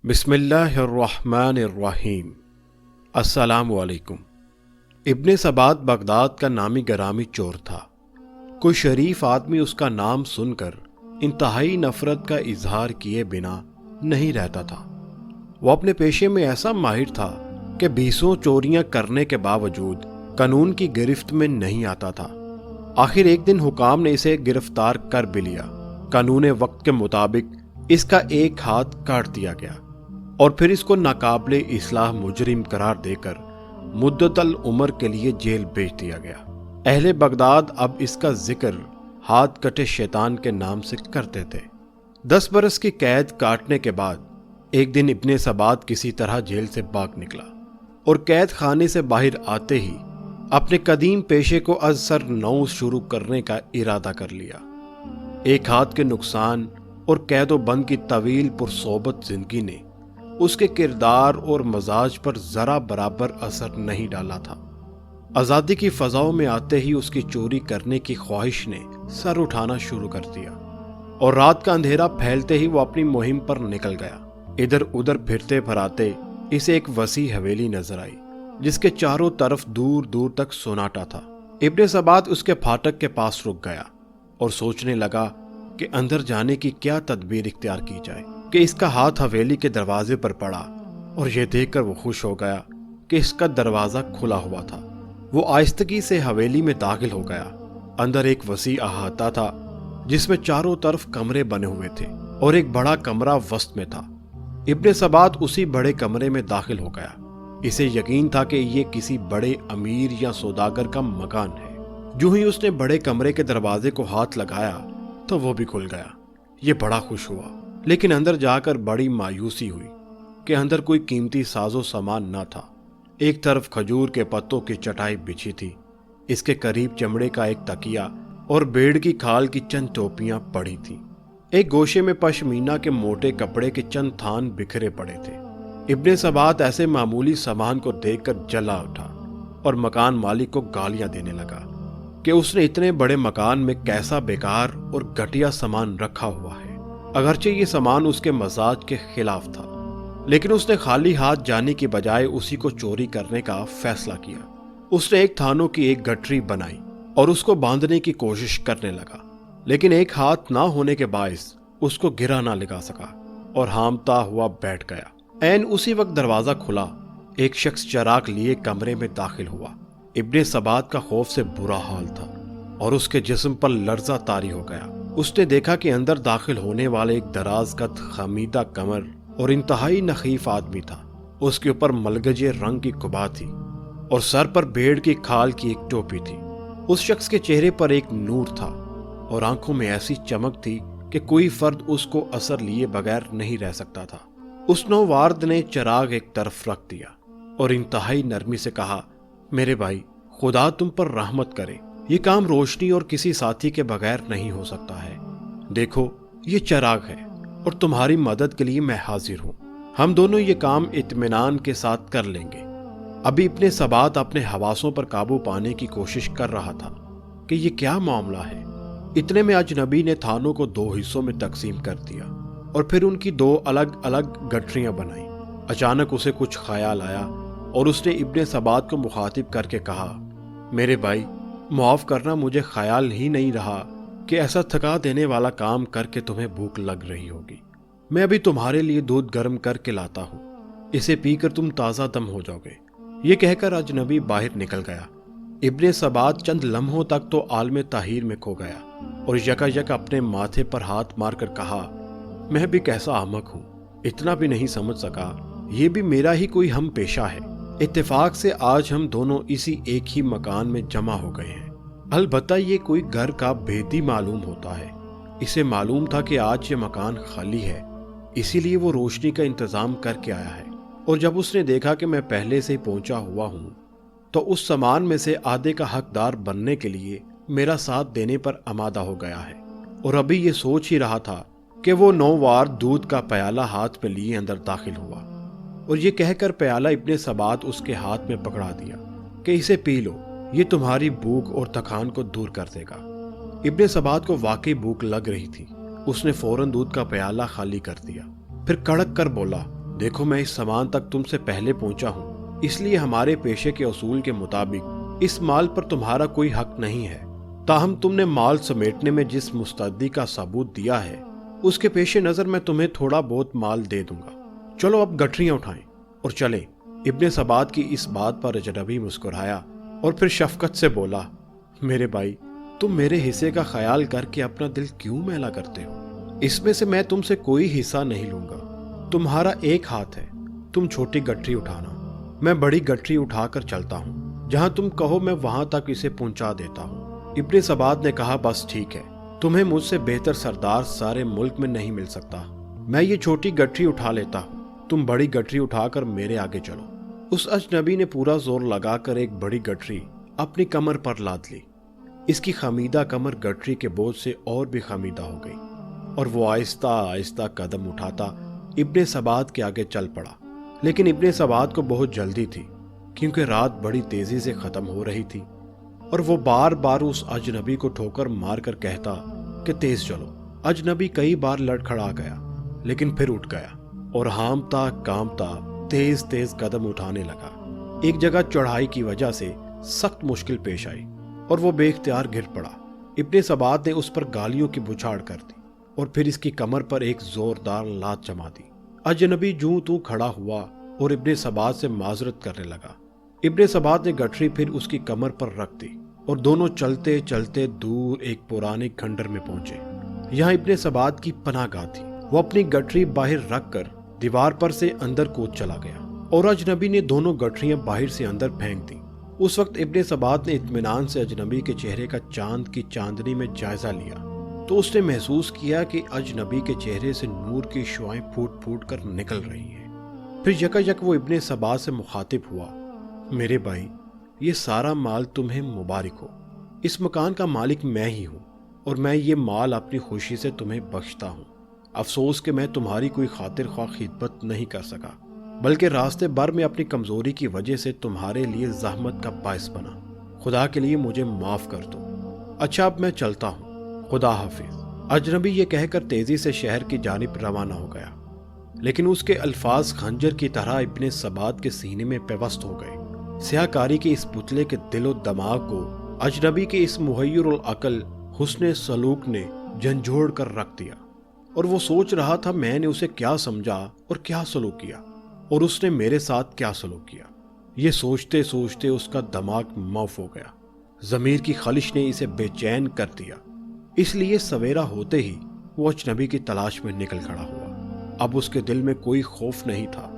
بسم اللہ الرحمن الرحیم۔ السلام علیکم۔ ابن سبات بغداد کا نامی گرامی چور تھا۔ کوئی شریف آدمی اس کا نام سن کر انتہائی نفرت کا اظہار کیے بنا نہیں رہتا تھا۔ وہ اپنے پیشے میں ایسا ماہر تھا کہ 20 چوریاں کرنے کے باوجود قانون کی گرفت میں نہیں آتا تھا۔ آخر ایک دن حکام نے اسے گرفتار کر بھی لیا۔ قانون وقت کے مطابق اس کا ایک ہاتھ کاٹ دیا گیا اور پھر اس کو ناقابل اصلاح مجرم قرار دے کر مدت العمر کے لیے جیل بھیج دیا گیا۔ اہل بغداد اب اس کا ذکر ہاتھ کٹے شیطان کے نام سے کرتے تھے۔ 10 برس کی قید کاٹنے کے بعد ایک دن ابن سبات کسی طرح جیل سے بھاگ نکلا اور قید خانے سے باہر آتے ہی اپنے قدیم پیشے کو از سر نو شروع کرنے کا ارادہ کر لیا۔ ایک ہاتھ کے نقصان اور قید و بند کی طویل پرصحبت زندگی نے اس کے کردار اور مزاج پر ذرا برابر اثر نہیں ڈالا تھا۔ آزادی کی فضاؤں میں آتے ہی اس کی چوری کرنے کی خواہش نے سر اٹھانا شروع کر دیا اور رات کا اندھیرا پھیلتے ہی وہ اپنی مہم پر نکل گیا۔ ادھر ادھر پھرتے پھراتے اسے ایک وسیع حویلی نظر آئی جس کے چاروں طرف دور دور تک سناٹا تھا۔ ابن سبات اس کے پھاٹک کے پاس رک گیا اور سوچنے لگا کہ اندر جانے کی کیا تدبیر اختیار کی جائے کہ اس کا ہاتھ حویلی کے دروازے پر پڑا اور یہ دیکھ کر وہ خوش ہو گیا کہ اس کا دروازہ کھلا ہوا تھا۔ وہ آہستگی سے حویلی میں داخل ہو گیا۔ اندر ایک وسیع احاطہ تھا جس میں چاروں طرف کمرے بنے ہوئے تھے اور ایک بڑا کمرہ وسط میں تھا۔ ابن سبات اسی بڑے کمرے میں داخل ہو گیا۔ اسے یقین تھا کہ یہ کسی بڑے امیر یا سوداگر کا مکان ہے۔ جو ہی اس نے بڑے کمرے کے دروازے کو ہاتھ لگایا تو وہ بھی کھل گیا۔ یہ بڑا خوش ہوا، لیکن اندر جا کر بڑی مایوسی ہوئی کہ اندر کوئی قیمتی ساز و سامان نہ تھا۔ ایک طرف کھجور کے پتوں کی چٹائی بچھی تھی، اس کے قریب چمڑے کا ایک تکیا اور بھیڑ کی کھال کی چند ٹوپیاں پڑی تھیں۔ ایک گوشے میں پشمینہ کے موٹے کپڑے کے چند تھان بکھرے پڑے تھے۔ ابن سبات ایسے معمولی سامان کو دیکھ کر جلا اٹھا اور مکان مالک کو گالیاں دینے لگا کہ اس نے اتنے بڑے مکان میں کیسا بیکار اور گھٹیا سامان رکھا ہوا ہے۔ اگرچہ یہ سامان اس کے مزاج کے خلاف تھا، لیکن اس نے خالی ہاتھ جانے کی بجائے اسی کو چوری کرنے کا فیصلہ کیا۔ اس نے ایک تھانوں کی ایک گٹھری بنائی اور اس کو باندھنے کی کوشش کرنے لگا، لیکن ایک ہاتھ نہ ہونے کے باعث اس کو گرا نہ لگا سکا اور ہامتا ہوا بیٹھ گیا۔ عین اسی وقت دروازہ کھلا، ایک شخص چراغ لیے کمرے میں داخل ہوا۔ ابن سبات کا خوف سے برا حال تھا اور اس کے جسم پر لرزہ طاری ہو گیا۔ اس نے دیکھا کہ اندر داخل ہونے والے ایک دراز قد خمیدہ کمر اور انتہائی نحیف آدمی تھا۔ اس کے اوپر ملگجے رنگ کی قبا تھی اور سر پر بھیڑ کی کھال کی ایک ٹوپی تھی۔ اس شخص کے چہرے پر ایک نور تھا اور آنکھوں میں ایسی چمک تھی کہ کوئی فرد اس کو اثر لیے بغیر نہیں رہ سکتا تھا۔ اس نووارد نے چراغ ایک طرف رکھ دیا اور انتہائی نرمی سے کہا، میرے بھائی، خدا تم پر رحمت کرے، یہ کام روشنی اور کسی ساتھی کے بغیر نہیں ہو سکتا ہے۔ دیکھو، یہ چراغ ہے اور تمہاری مدد کے لیے میں حاضر ہوں۔ ہم دونوں یہ کام اطمینان کے ساتھ کر لیں گے۔ ابھی ابن سبات اپنے حواسوں پر قابو پانے کی کوشش کر رہا تھا کہ یہ کیا معاملہ ہے۔ اتنے میں اجنبی نے تھانوں کو 2 حصوں میں تقسیم کر دیا اور پھر ان کی 2 الگ الگ گٹھریاں بنائیں۔ اچانک اسے کچھ خیال آیا اور اس نے ابن سبات کو مخاطب کر کے کہا، میرے بھائی، معاف کرنا، مجھے خیال ہی نہیں رہا کہ ایسا تھکا دینے والا کام کر کے تمہیں بھوک لگ رہی ہوگی۔ میں ابھی تمہارے لیے دودھ گرم کر کے لاتا ہوں، اسے پی کر تم تازہ دم ہو جاؤ گے۔ یہ کہہ کر اجنبی باہر نکل گیا۔ ابن سبات چند لمحوں تک تو عالم تحیر میں کھو گیا اور یکا یک اپنے ماتھے پر ہاتھ مار کر کہا، میں بھی کیسا احمق ہوں، اتنا بھی نہیں سمجھ سکا، یہ بھی میرا ہی کوئی ہم پیشہ ہے۔ اتفاق سے آج ہم دونوں اسی ایک ہی مکان میں جمع ہو گئے ہیں۔ البتہ یہ کوئی گھر کا بھیدی معلوم ہوتا ہے۔ اسے معلوم تھا کہ آج یہ مکان خالی ہے، اسی لیے وہ روشنی کا انتظام کر کے آیا ہے، اور جب اس نے دیکھا کہ میں پہلے سے ہی پہنچا ہوا ہوں تو اس سامان میں سے آدھے کا حقدار بننے کے لیے میرا ساتھ دینے پر آمادہ ہو گیا ہے۔ اور ابھی یہ سوچ ہی رہا تھا کہ وہ 9 وار دودھ کا پیالہ ہاتھ میں لیے اندر داخل ہوا اور یہ کہہ کر پیالہ ابن سبات اس کے ہاتھ میں پکڑا دیا کہ اسے پی لو، یہ تمہاری بھوک اور تھکان کو دور کر دے گا۔ ابن سبات کو واقعی بھوک لگ رہی تھی۔ اس نے فوراً دودھ کا پیالہ خالی کر دیا، پھر کڑک کر بولا، دیکھو میں اس سامان تک تم سے پہلے پہنچا ہوں، اس لیے ہمارے پیشے کے اصول کے مطابق اس مال پر تمہارا کوئی حق نہیں ہے، تاہم تم نے مال سمیٹنے میں جس مستعدی کا ثبوت دیا ہے اس کے پیش نظر میں تمہیں تھوڑا بہت مال دے دوں گا۔ چلو اب گٹھریاں اٹھائیں اور چلیں۔ ابن سبات کی اس بات پر اجنبی مسکرایا اور پھر شفقت سے بولا، میرے بھائی، تم میرے حصے کا خیال کر کے اپنا دل کیوں میلا کرتے ہو؟ اس میں سے میں تم سے کوئی حصہ نہیں لوں گا، تمہارا ایک ہاتھ ہے، تم چھوٹی گٹھری اٹھانا، میں بڑی گٹھری اٹھا کر چلتا ہوں، جہاں تم کہو میں وہاں تک اسے پہنچا دیتا ہوں۔ ابن سبات نے کہا، بس ٹھیک ہے، تمہیں مجھ سے بہتر سردار سارے ملک میں نہیں مل سکتا، میں یہ چھوٹی گٹھری اٹھا لیتا ہوں، تم بڑی گٹھری اٹھا کر میرے آگے چلو۔ اس اجنبی نے پورا زور لگا کر ایک بڑی گٹھری اپنی کمر پر لاد لی۔ اس کی خمیدہ کمر گٹھری کے بوجھ سے اور بھی خمیدہ ہو گئی اور وہ آہستہ آہستہ قدم اٹھاتا ابن سبات کے آگے چل پڑا۔ لیکن ابن سبات کو بہت جلدی تھی کیونکہ رات بڑی تیزی سے ختم ہو رہی تھی اور وہ بار بار اس اجنبی کو ٹھوکر مار کر کہتا کہ تیز چلو۔ اجنبی کئی بار لڑکھڑا گیا لیکن پھر اٹھ گیا اور ہامتا کامتا تیز تیز قدم اٹھانے لگا۔ ایک جگہ چڑھائی کی وجہ سے سخت مشکل پیش آئی اور وہ بے اختیار گر پڑا۔ ابن سبات نے اس پر گالیوں کی بچھاڑ کر دی اور پھر اس کی کمر پر ایک زوردار لات جما دی۔ اجنبی جوں تو کھڑا ہوا اور ابن سبات سے معذرت کرنے لگا۔ ابن سبات نے گٹھری پھر اس کی کمر پر رکھ دی اور دونوں چلتے چلتے دور ایک پرانے کھنڈر میں پہنچے۔ یہاں ابن سبات کی پناہ گاہ تھی۔ وہ اپنی گٹھری باہر رکھ کر دیوار پر سے اندر کود چلا گیا اور اجنبی نے دونوں گٹھریاں باہر سے اندر پھینک دیں۔ اس وقت ابن سبات نے اطمینان سے اجنبی کے چہرے کا چاند کی چاندنی میں جائزہ لیا تو اس نے محسوس کیا کہ اجنبی کے چہرے سے نور کی شعائیں پھوٹ پھوٹ کر نکل رہی ہیں۔ پھر یکایک وہ ابن سبات سے مخاطب ہوا، میرے بھائی، یہ سارا مال تمہیں مبارک ہو، اس مکان کا مالک میں ہی ہوں اور میں یہ مال اپنی خوشی سے تمہیں بخشتا ہوں۔ افسوس کہ میں تمہاری کوئی خاطر خواہ خدمت نہیں کر سکا، بلکہ راستے بھر میں اپنی کمزوری کی وجہ سے تمہارے لیے زحمت کا باعث بنا۔ خدا کے لیے مجھے معاف کر دو۔ اچھا اب میں چلتا ہوں، خدا حافظ۔ اجنبی یہ کہہ کر تیزی سے شہر کی جانب روانہ ہو گیا، لیکن اس کے الفاظ خنجر کی طرح ابن سبات کے سینے میں پیوست ہو گئے۔ سیاہ کاری کے اس پتلے کے دل و دماغ کو اجنبی کے اس محیر العقل حسن سلوک نے جھنجھوڑ کر رکھ دیا اور وہ سوچ رہا تھا میں نے اسے کیا سمجھا اور کیا سلوک کیا اور اس نے میرے ساتھ کیا سلوک کیا۔ یہ سوچتے سوچتے اس کا دماغ موف ہو گیا۔ ضمیر کی خلش نے اسے بے چین کر دیا، اس لیے سویرا ہوتے ہی وہ اجنبی کی تلاش میں نکل کھڑا ہوا۔ اب اس کے دل میں کوئی خوف نہیں تھا،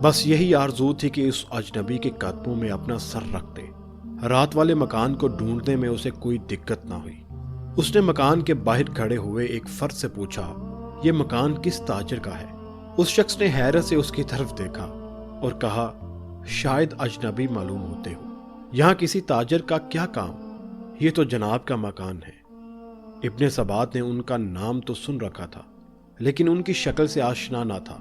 بس یہی آرزو تھی کہ اس اجنبی کے قدموں میں اپنا سر رکھ دے۔ رات والے مکان کو ڈھونڈنے میں اسے کوئی دقت نہ ہوئی۔ اس نے مکان کے باہر کھڑے ہوئے ایک فرد سے پوچھا، یہ مکان کس تاجر کا ہے؟ اس شخص نے حیرت سے اس کی طرف دیکھا اور کہا، شاید اجنبی معلوم ہوتے ہو، یہاں کسی تاجر کا کیا کام؟ یہ تو جناب کا مکان ہے۔ ابن سبات نے ان کا نام تو سن رکھا تھا لیکن ان کی شکل سے آشنا نہ تھا۔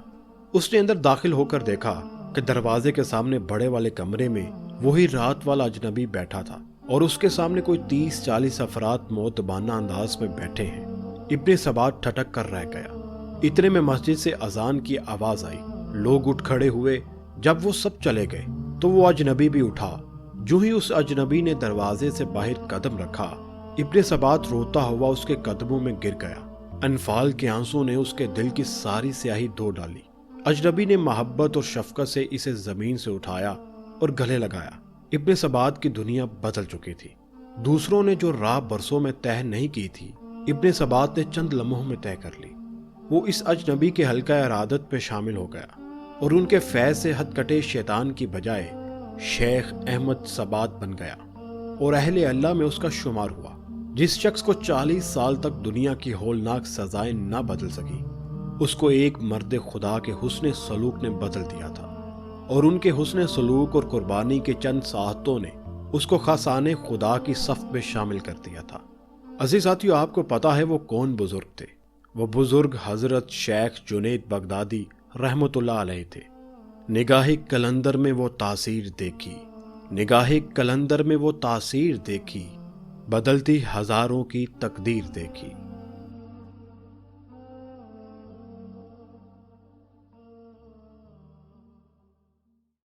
اس نے اندر داخل ہو کر دیکھا کہ دروازے کے سامنے بڑے والے کمرے میں وہی رات والا اجنبی بیٹھا تھا اور اس کے سامنے کوئی 30-40 افراد مؤدبانہ انداز میں بیٹھے ہیں۔ ابن سبات ٹھٹک کر رہ گیا۔ اتنے میں مسجد سے اذان کی آواز آئی، لوگ اٹھ کھڑے ہوئے۔ جب وہ سب چلے گئے تو وہ اجنبی بھی اٹھا۔ جو ہی اس اجنبی نے دروازے سے باہر قدم رکھا، ابن سبات روتا ہوا اس کے قدموں میں گر گیا۔ انفال کے آنسوں نے اس کے دل کی ساری سیاہی دھو ڈالی۔ اجنبی نے محبت اور شفقت سے اسے زمین سے اٹھایا اور گلے لگایا۔ ابن سبات کی دنیا بدل چکی تھی۔ دوسروں نے جو راہ برسوں میں طے نہیں کی تھی، ابن سبات نے چند لمحوں میں طے کر لی۔ وہ اس اجنبی کے حلقہ ارادت پہ شامل ہو گیا اور ان کے فیض سے ہتھ کٹے شیطان کی بجائے شیخ احمد سبات بن گیا اور اہل اللہ میں اس کا شمار ہوا۔ جس شخص کو 40 سال تک دنیا کی ہولناک سزائیں نہ بدل سکی، اس کو ایک مرد خدا کے حسن سلوک نے بدل دیا تھا، اور ان کے حسن سلوک اور قربانی کے چند ساعتوں نے اس کو خاصان خدا کی صف میں شامل کر دیا تھا۔ عزیز ساتھیو، آپ کو پتا ہے وہ کون بزرگ تھے؟ وہ بزرگ حضرت شیخ جنید بغدادی رحمت اللہ علیہ تھے۔ نگاہ کلندر میں وہ تاثیر دیکھی، نگاہ کلندر میں وہ تاثیر دیکھی، بدلتی ہزاروں کی تقدیر دیکھی۔